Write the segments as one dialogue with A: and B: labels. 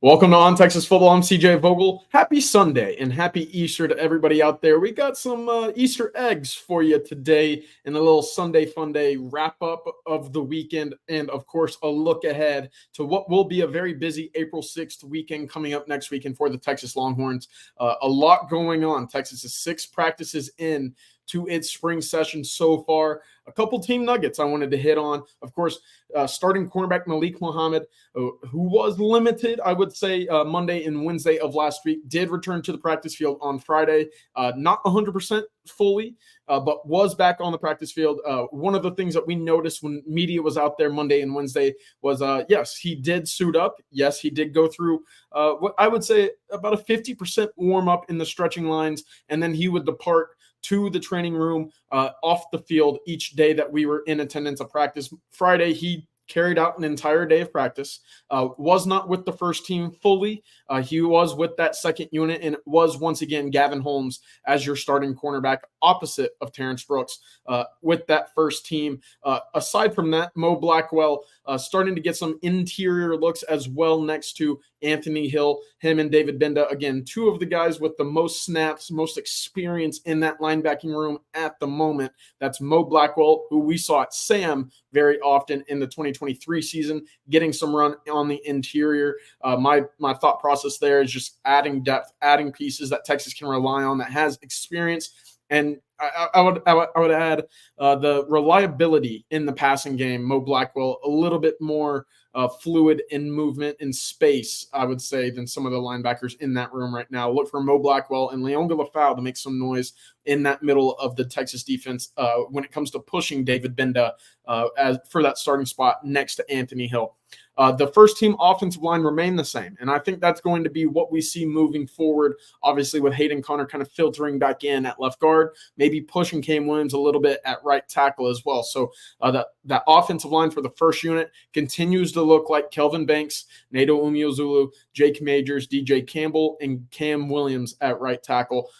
A: Welcome to On Texas Football. I'm CJ Vogel. Happy Sunday and happy Easter to everybody out there. We got some Easter eggs for you today in a little Sunday fun day wrap up of the weekend, and of course, a look ahead to what will be a very busy April 6th weekend coming up next weekend for the Texas Longhorns. A lot going on. Texas is 6 practices in to its spring session so far. A couple team nuggets I wanted to hit on. Of course, starting cornerback Malik Muhammad, who was limited, I would say, Monday and Wednesday of last week, did return to the practice field on Friday. Not 100% fully, but was back on the practice field. One of the things that we noticed when media was out there Monday and Wednesday was, yes, he did suit up. Yes, he did go through what I would say about a 50% warm up in the stretching lines, and then he would depart to the training room off the field each day that we were in attendance of practice. Friday, he carried out an entire day of practice, was not with the first team fully. He was with that second unit, and it was once again Gavin Holmes as your starting cornerback opposite of Terrence Brooks with that first team. Aside from that, Mo Blackwell starting to get some interior looks as well next to Anthony Hill, him and David Benda. Again, two of the guys with the most snaps, most experience in that linebacking room at the moment. That's Mo Blackwell, who we saw at Sam very often in the 2023 season, getting some run on the interior. My thought process there is just adding depth, adding pieces that Texas can rely on that has experience. And I would add the reliability in the passing game. Mo Blackwell a little bit more fluid in movement and space, I would say, than some of the linebackers in that room right now. Look for Mo Blackwell and Leon Galafau to make some noise in that middle of the Texas defense when it comes to pushing David Benda for that starting spot next to Anthony Hill. The first team offensive line remained the same, and I think that's going to be what we see moving forward, obviously with Hayden Connor kind of filtering back in at left guard, maybe pushing Cam Williams a little bit at right tackle as well. So that offensive line for the first unit continues to look like Kelvin Banks, Nato Umeozulu, Jake Majors, DJ Campbell, and Cam Williams at right tackle,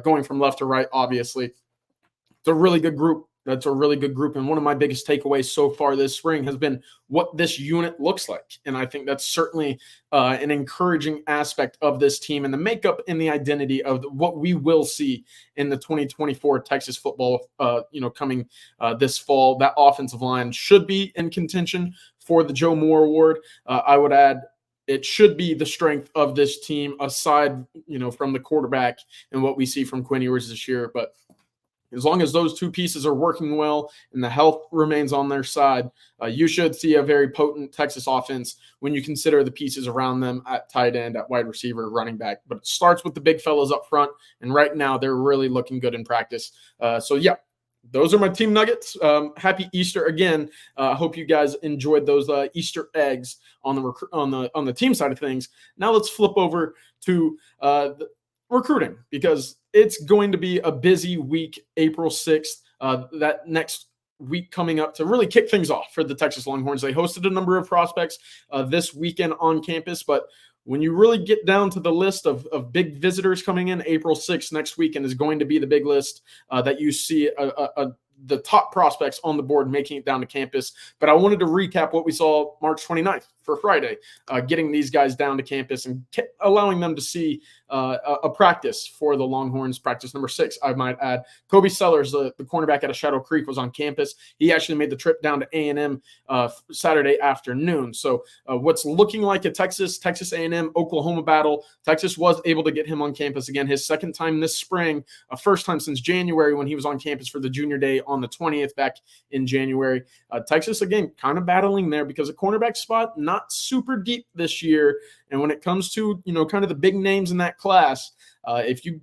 A: going from left to right, obviously. It's a really good group. That's a really good group. And one of my biggest takeaways so far this spring has been what this unit looks like. And I think that's certainly an encouraging aspect of this team and the makeup and the identity of what we will see in the 2024 Texas football, coming this fall. That offensive line should be in contention for the Joe Moore Award. I would add it should be the strength of this team aside, from the quarterback and what we see from Quinn Ewers this year. But as long as those two pieces are working well and the health remains on their side, you should see a very potent Texas offense when you consider the pieces around them at tight end, at wide receiver, running back. But it starts with the big fellas up front, and right now they're really looking good in practice. Those are my team nuggets. Happy Easter again. I hope you guys enjoyed those Easter eggs on the team side of things. Now let's flip over to the recruiting, because it's going to be a busy week, April 6th, that next week coming up to really kick things off for the Texas Longhorns. They hosted a number of prospects this weekend on campus, but when you really get down to the list of big visitors coming in, April 6th next weekend is going to be the big list that you see the top prospects on the board making it down to campus. But I wanted to recap what we saw March 29th for Friday, getting these guys down to campus and allowing them to see a practice for the Longhorns, practice number 6, I might add. Kobe Sellers, the cornerback out of Shadow Creek, was on campus. He actually made the trip down to A&M Saturday afternoon. So what's looking like a Texas A&M, Oklahoma battle, Texas was able to get him on campus again, his second time this spring, first time since January when he was on campus for the junior day on the 20th back in January. Texas, again, kind of battling there because a cornerback spot, not super deep this year. And when it comes to, kind of the big names in that class, if you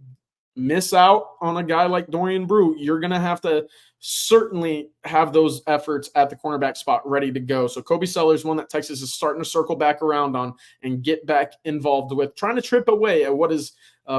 A: miss out on a guy like Dorian Brew, you're going to have to certainly have those efforts at the cornerback spot ready to go. So Kobe Sellers, one that Texas is starting to circle back around on and get back involved with, trying to trip away at what is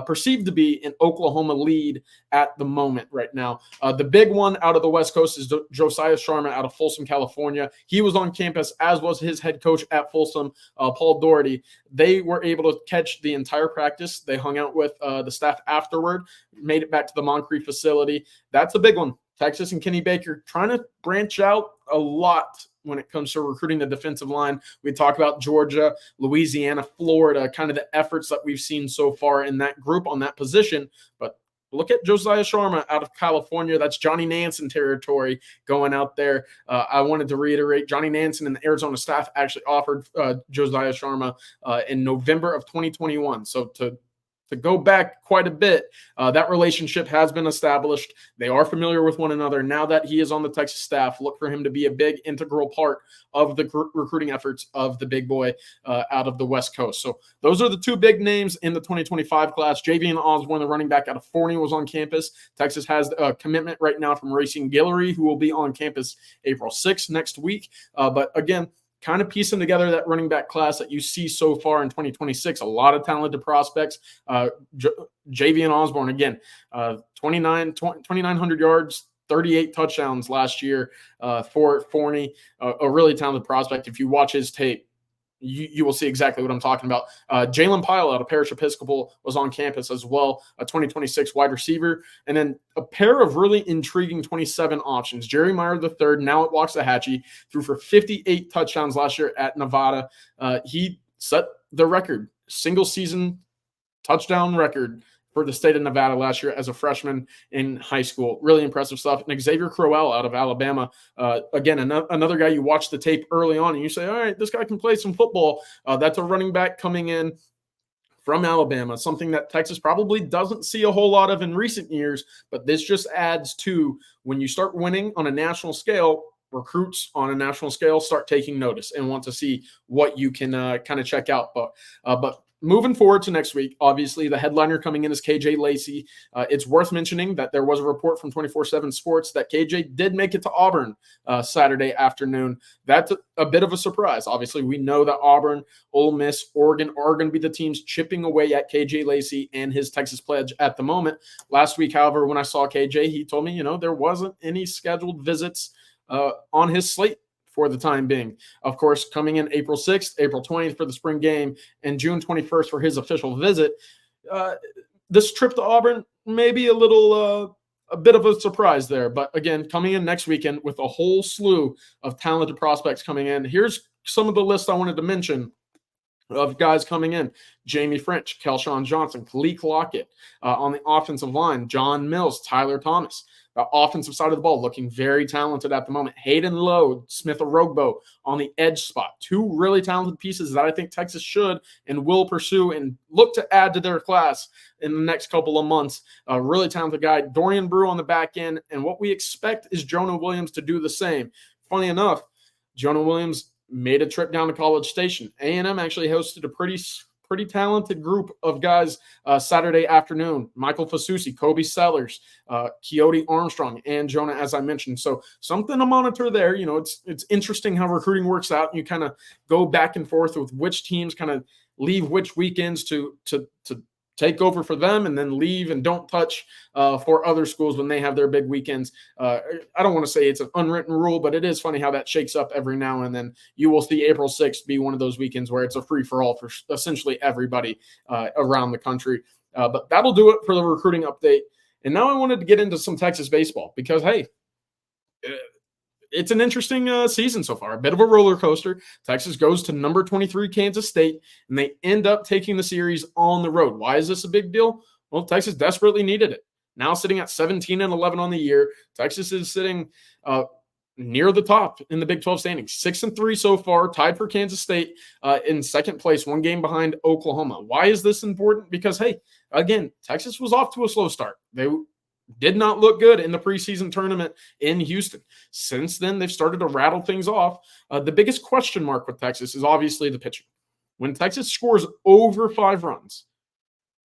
A: perceived to be an Oklahoma lead at the moment right now. The big one out of the West Coast is Josiah Sharma out of Folsom, California. He was on campus, as was his head coach at Folsom, Paul Doherty. They were able to catch the entire practice. They hung out with the staff afterward, made it back to the Moncrief facility. That's a big one Texas and Kenny Baker trying to branch out a lot when it comes to recruiting the defensive line. We talk about Georgia, Louisiana, Florida, kind of the efforts that we've seen so far in that group on that position. But look at Josiah Sharma out of California. That's Johnny Nansen territory going out there. I wanted to reiterate, Johnny Nansen and the Arizona staff actually offered Josiah Sharma in November of 2021. So to go back quite a bit, that relationship has been established. They are familiar with one another. Now that he is on the Texas staff, look for him to be a big integral part of the recruiting efforts of the big boy out of the West Coast. So those are the two big names in the 2025 class. Javian Osborne, the running back out of Forney, was on campus. Texas has a commitment right now from Racing Guillory, who will be on campus April 6th next week. But again, kind of piecing together that running back class that you see so far in 2026. A lot of talented prospects. Javian Osborne, again, 2,900 yards, 38 touchdowns last year for Forney. A really talented prospect. If you watch his tape, you will see exactly what I'm talking about. Jalen Pyle out of Parish Episcopal was on campus as well, a 2026 wide receiver. And then a pair of really intriguing 27 options. Jerry Meyer III, now at Waxahachie, threw for 58 touchdowns last year at Nevada. He set the record, single season touchdown record for the state of Nevada last year as a freshman in high school. Really impressive stuff. And Xavier Crowell out of Alabama, again, another guy you watch the tape early on and you say, all right, this guy can play some football. That's a running back coming in from Alabama, something that Texas probably doesn't see a whole lot of in recent years, but this just adds to when you start winning on a national scale, recruits on a national scale start taking notice and want to see what you can kind of check out. But moving forward to next week, obviously the headliner coming in is KJ Lacey. It's worth mentioning that there was a report from 24/7 Sports that KJ did make it to Auburn Saturday afternoon. That's a bit of a surprise. Obviously, we know that Auburn, Ole Miss, Oregon are going to be the teams chipping away at KJ Lacey and his Texas pledge at the moment. Last week, however, when I saw KJ, he told me, there wasn't any scheduled visits on his slate for the time being. Of course, coming in April 6th, April 20th for the spring game, and June 21st for his official visit. This trip to Auburn may be a bit of a surprise there. But again, coming in next weekend with a whole slew of talented prospects coming in. Here's some of the list I wanted to mention of guys coming in. Jamie French, Kelshawn Johnson, Kalik Lockett. On the offensive line, John Mills, Tyler Thomas. The offensive side of the ball looking very talented at the moment. Hayden Lowe, Smith Orogbo on the edge spot. Two really talented pieces that I think Texas should and will pursue and look to add to their class in the next couple of months. A really talented guy. Dorian Brew on the back end. And what we expect is Jonah Williams to do the same. Funny enough, Jonah Williams made a trip down to College Station. A&M actually hosted a pretty talented group of guys Saturday afternoon. Michael Fasusi, Kobe Sellers, Keoti Armstrong, and Jonah, as I mentioned. So something to monitor there. It's interesting how recruiting works out. You kind of go back and forth with which teams kind of leave which weekends to take over for them and then leave and don't touch for other schools when they have their big weekends. I don't want to say it's an unwritten rule, but it is funny how that shakes up every now and then. You will see April 6th be one of those weekends where it's a free-for-all for essentially everybody around the country. But that'll do it for the recruiting update. And now I wanted to get into some Texas baseball because, hey, it's an interesting season so far, a bit of a roller coaster. Texas goes to number 23 Kansas State, and they end up taking the series on the road. Why is this a big deal? Well, Texas desperately needed it. Now sitting at 17-11 on the year, Texas is sitting near the top in the Big 12 standings, 6-3 so far, tied for Kansas State in second place, one game behind Oklahoma. Why is this important? Because, hey, again, Texas was off to a slow start. They did not look good in the preseason tournament in Houston. Since then, they've started to rattle things off. The biggest question mark with Texas is obviously the pitching. When Texas scores over 5 runs,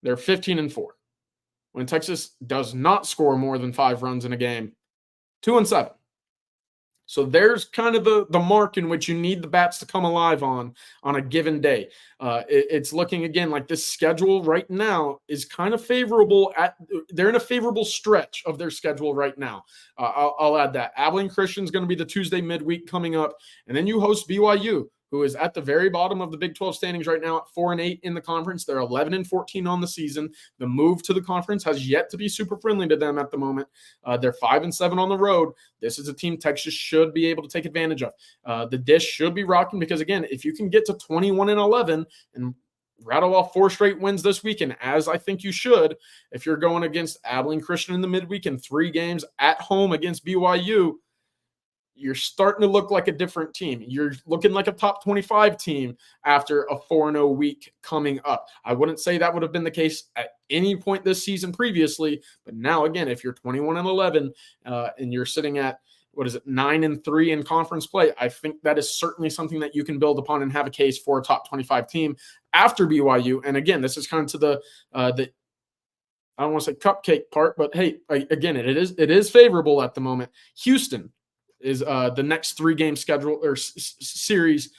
A: they're 15-4. When Texas does not score more than 5 runs in a game, 2-7. So there's kind of the mark in which you need the bats to come alive on a given day. It's looking, again, like this schedule right now is kind of favorable. They're in a favorable stretch of their schedule right now. I'll add that. Abilene Christian's going to be the Tuesday midweek coming up, and then you host BYU, who is at the very bottom of the Big 12 standings right now at 4-8 in the conference. They're 11-14 on the season. The move to the conference has yet to be super friendly to them at the moment. They're 5-7 on the road. This is a team Texas should be able to take advantage of. The dish should be rocking because, again, if you can get to 21-11 and rattle off 4 straight wins this weekend, as I think you should, if you're going against Abilene Christian in the midweek and 3 games at home against BYU, you're starting to look like a different team. You're looking like a top 25 team after a 4-0 week coming up. I wouldn't say that would have been the case at any point this season previously, but now, again, if you're 21-11 and you're sitting at 9-3 in conference play, I think that is certainly something that you can build upon and have a case for a top 25 team after BYU. And again, this is kind of to the I don't want to say cupcake part, but hey, again, it is favorable at the moment. Houston is the next 3-game schedule or series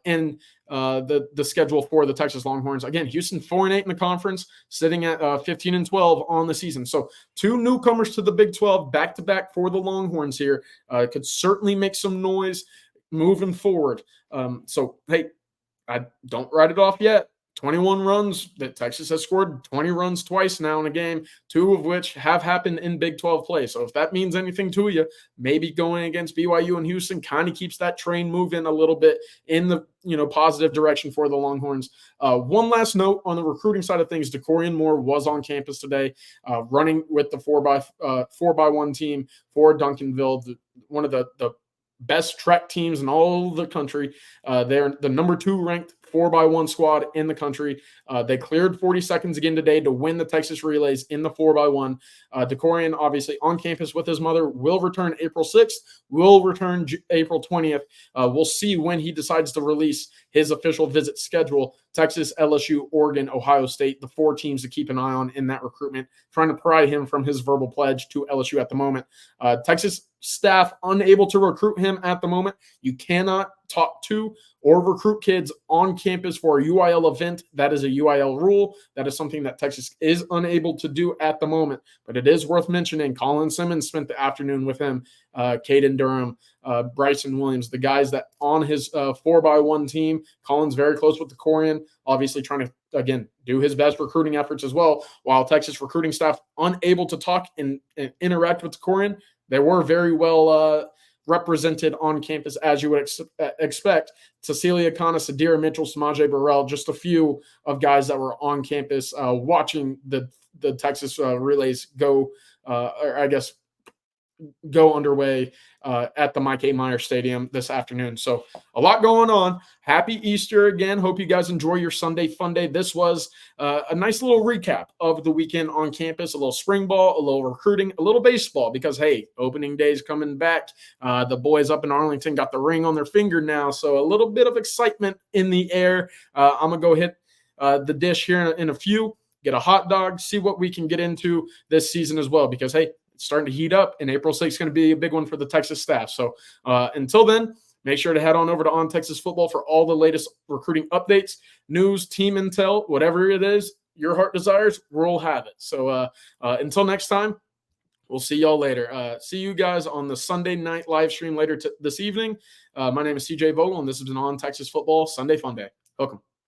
A: in the schedule for the Texas Longhorns. Again, Houston 4-8 in the conference, sitting at 15-12 on the season. So 2 newcomers to the Big 12 back-to-back for the Longhorns here could certainly make some noise moving forward. So, hey, I don't write it off yet. 21 runs that Texas has scored 20 runs twice now in a game, 2 of which have happened in Big 12 play. So if that means anything to you, maybe going against BYU and Houston kind of keeps that train moving a little bit in the positive direction for the Longhorns. One last note on the recruiting side of things: DeCorian Moore was on campus today, running with the 4x1 team for Duncanville, one of the best track teams in all the country. They're the number 2 ranked 4x1 squad in the country. They cleared 40 seconds again today to win the Texas relays in the 4x1. DeCorian, obviously on campus with his mother, will return April 6th, will return April 20th. We'll see when he decides to release his official visit schedule. Texas, LSU, Oregon, Ohio State, the 4 teams to keep an eye on in that recruitment, trying to pry him from his verbal pledge to LSU at the moment. Texas staff unable to recruit him at the moment. You cannot talk to or recruit kids on campus for a UIL event. That is a UIL rule. That is something that Texas is unable to do at the moment. But it is worth mentioning Colin Simmons spent the afternoon with him, Caden Durham, Bryson Williams, the guys that on his 4x1 team. Colin's very close with DeCorian, obviously trying to, again, do his best recruiting efforts as well. While Texas recruiting staff unable to talk and interact with DeCorian, they were very well represented on campus, as you would expect. Cecilia Kana, Sadira Mitchell, Samaje Burrell, just a few of guys that were on campus watching the Texas relays go underway at the Mike A. Meyer Stadium this afternoon. So a lot going on. Happy Easter again. Hope you guys enjoy your Sunday fun day. This was a nice little recap of the weekend on campus, a little spring ball, a little recruiting, a little baseball, because, hey, opening day is coming back. The boys up in Arlington got the ring on their finger now, so a little bit of excitement in the air. I'm going to go hit the dish here in a few, get a hot dog, see what we can get into this season as well, because, hey, it's starting to heat up, and April 6th is going to be a big one for the Texas staff. So until then, make sure to head on over to On Texas Football for all the latest recruiting updates, news, team intel, whatever it is your heart desires, we'll have it. So until next time, we'll see y'all later. See you guys on the Sunday night live stream later this evening. My name is CJ Vogel, and this has been On Texas Football Sunday Fun Day. Welcome.